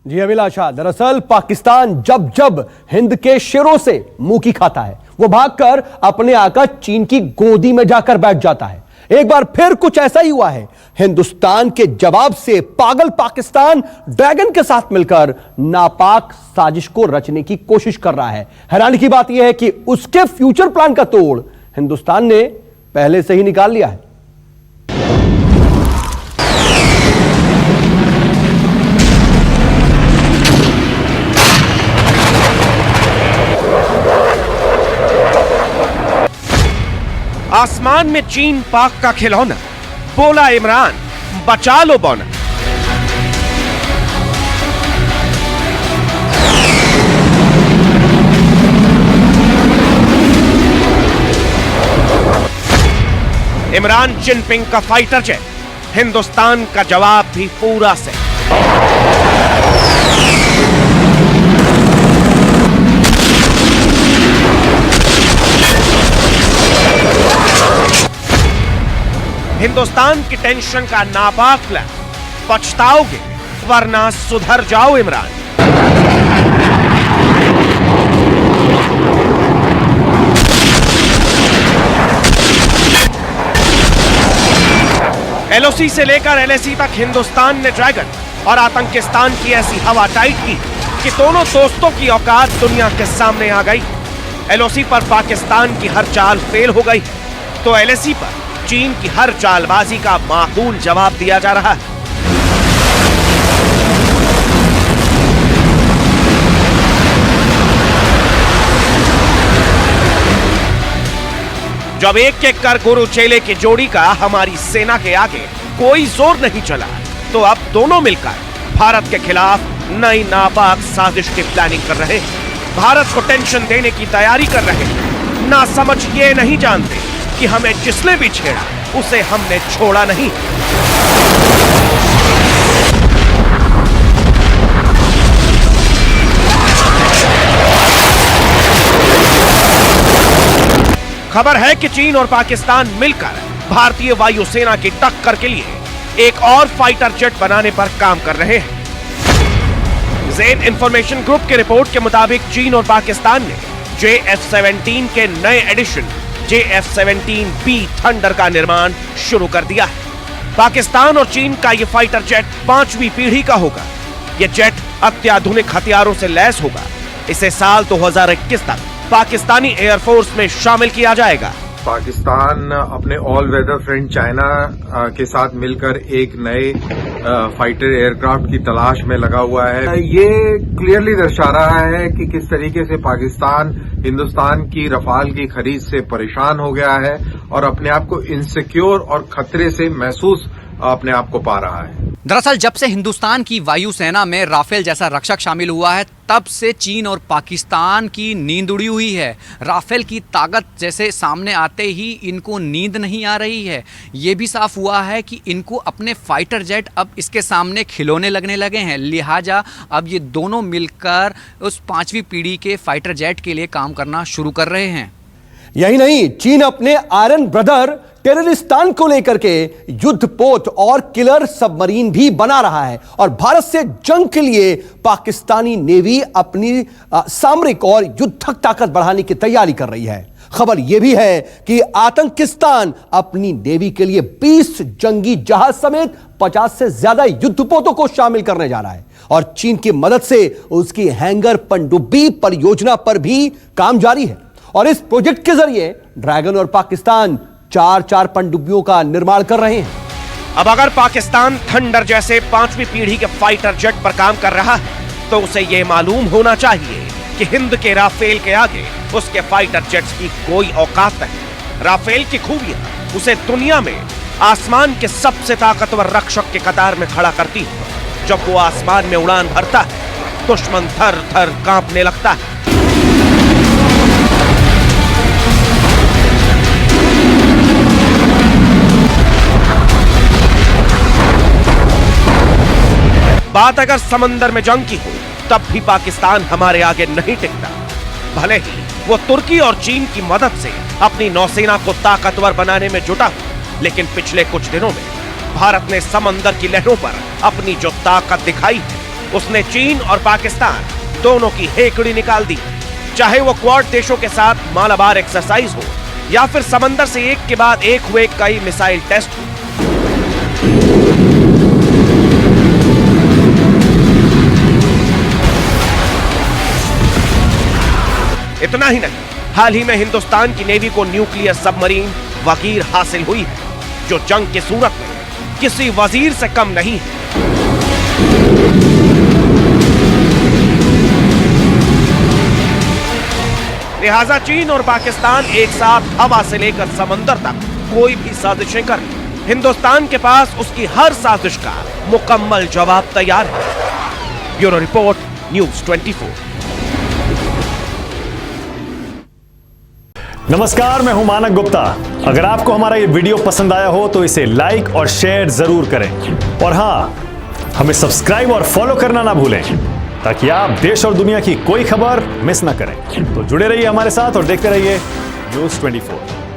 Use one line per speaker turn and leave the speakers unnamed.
जी अभिलाषा, दरअसल पाकिस्तान जब जब हिंद के शेरों से मुंह की खाता है, वो भागकर अपने आका चीन की गोदी में जाकर बैठ जाता है। एक बार फिर कुछ ऐसा ही हुआ है। हिंदुस्तान के जवाब से पागल पाकिस्तान ड्रैगन के साथ मिलकर नापाक साजिश को रचने की कोशिश कर रहा है। हैरानी की बात यह है कि उसके फ्यूचर प्लान का तोड़ हिंदुस्तान ने पहले से ही निकाल लिया है।
आसमान में चीन पाक का खिलौना, बोला इमरान बचा लो बौना। इमरान जिनपिंग का फाइटर जेट, हिंदुस्तान का जवाब भी पूरा से। हिंदुस्तान की टेंशन का नापाक प्लान, पछताओगे वरना सुधर जाओ इमरान। एलओसी से लेकर एलएसी तक हिंदुस्तान ने ड्रैगन और आतंकिस्तान की ऐसी हवा टाइट की कि दोनों दोस्तों की औकात दुनिया के सामने आ गई। एलओसी पर पाकिस्तान की हर चाल फेल हो गई, तो एलएसी पर चीन की हर चालबाजी का माकूल जवाब दिया जा रहा है। जब एक एक कर गुरु चेले की जोड़ी का हमारी सेना के आगे कोई जोर नहीं चला, तो अब दोनों मिलकर भारत के खिलाफ नई नापाक साजिश की प्लानिंग कर रहे हैं। भारत को टेंशन देने की तैयारी कर रहे हैं। ना समझ ये नहीं जानते कि हमें जिसने भी छेड़ा उसे हमने छोड़ा नहीं। खबर है कि चीन और पाकिस्तान मिलकर भारतीय वायुसेना की टक्कर के लिए एक और फाइटर जेट बनाने पर काम कर रहे हैं। ज़ेन इंफॉर्मेशन ग्रुप की रिपोर्ट के मुताबिक चीन और पाकिस्तान ने JF-17 के नए एडिशन JF-17B थंडर का निर्माण शुरू कर दिया है। पाकिस्तान और चीन का यह फाइटर जेट 5वीं पीढ़ी का होगा। यह जेट अत्याधुनिक हथियारों से लैस होगा। इसे साल 2021 तक पाकिस्तानी एयरफोर्स में शामिल किया जाएगा।
पाकिस्तान अपने ऑल वेदर फ्रेंड चाइना के साथ मिलकर एक नए फाइटर एयरक्राफ्ट की तलाश में लगा हुआ है। ये क्लियरली दर्शा रहा है कि किस तरीके से पाकिस्तान हिंदुस्तान की रफाल की खरीद से परेशान हो गया है और अपने आप को इनसिक्योर और खतरे से महसूस अपने आप को पा रहा है।
दरअसल जब से हिंदुस्तान की वायुसेना में राफेल जैसा रक्षक शामिल हुआ है, तब से चीन और पाकिस्तान की नींद उड़ी हुई है। राफेल की ताकत जैसे सामने आते ही इनको नींद नहीं आ रही है। ये भी साफ हुआ है कि इनको अपने फाइटर जेट अब इसके सामने खिलौने लगने लगे हैं। लिहाजा अब ये दोनों मिलकर उस 5वीं पीढ़ी के फाइटर जेट के लिए काम करना शुरू कर रहे हैं।
यही नहीं, चीन अपने आयरन ब्रदर टेररिस्तान को लेकर के युद्धपोत और किलर सबमरीन भी बना रहा है और भारत से जंग के लिए पाकिस्तानी नेवी अपनी सामरिक और युद्धक ताकत बढ़ाने की तैयारी कर रही है। खबर यह भी है कि आतंकिस्तान अपनी नेवी के लिए 20 जंगी जहाज समेत 50 से ज्यादा युद्धपोतों को शामिल करने जा रहा है और चीन की मदद से उसकी हैंगर पनडुब्बी परियोजना पर भी काम जारी है। और इस प्रोजेक्ट के जरिए ड्रैगन और पाकिस्तान 4 पनडुब्बियों का निर्माण कर रहे हैं।
अब अगर पाकिस्तान थंडर जैसे 5वीं पीढ़ी के फाइटर जेट पर काम कर रहा है, तो उसे यह मालूम होना चाहिए कि हिंद के राफेल के आगे उसके फाइटर जेट्स की कोई औकात नहीं। राफेल की खूबियां उसे दुनिया में आसमान के सबसे ताकतवर रक्षक के कतार में खड़ा करती है। जब वो आसमान में उड़ान भरता है, दुश्मन थर थर कांपने लगता है। बात अगर समंदर में जंग की हो, तब भी पाकिस्तान हमारे आगे नहीं टिकता। भले ही वो तुर्की और चीन की मदद से अपनी नौसेना को ताकतवर बनाने में जुटा हो, लेकिन पिछले कुछ दिनों में भारत ने समंदर की लहरों पर अपनी जो ताकत दिखाई है, उसने चीन और पाकिस्तान दोनों की हेकड़ी निकाल दी। चाहे वो क्वाड देशों के साथ मालाबार एक्सरसाइज हो या फिर समंदर से एक के बाद एक हुए कई मिसाइल टेस्ट हो। इतना ही नहीं, हाल ही में हिंदुस्तान की नेवी को न्यूक्लियर सबमरीन वजीर हासिल हुई है, जो जंग की सूरत में किसी वजीर से कम नहीं है। लिहाजा चीन और पाकिस्तान एक साथ हवा से लेकर समंदर तक कोई भी साजिशें कर लें, हिंदुस्तान के पास उसकी हर साजिश का मुकम्मल जवाब तैयार है। Bureau report, news 24।
नमस्कार, मैं हूं मानक गुप्ता। अगर आपको हमारा ये वीडियो पसंद आया हो तो इसे लाइक और शेयर जरूर करें, और हां, हमें सब्सक्राइब और फॉलो करना ना भूलें ताकि आप देश और दुनिया की कोई खबर मिस ना करें। तो जुड़े रहिए हमारे साथ और देखते रहिए न्यूज़ 24।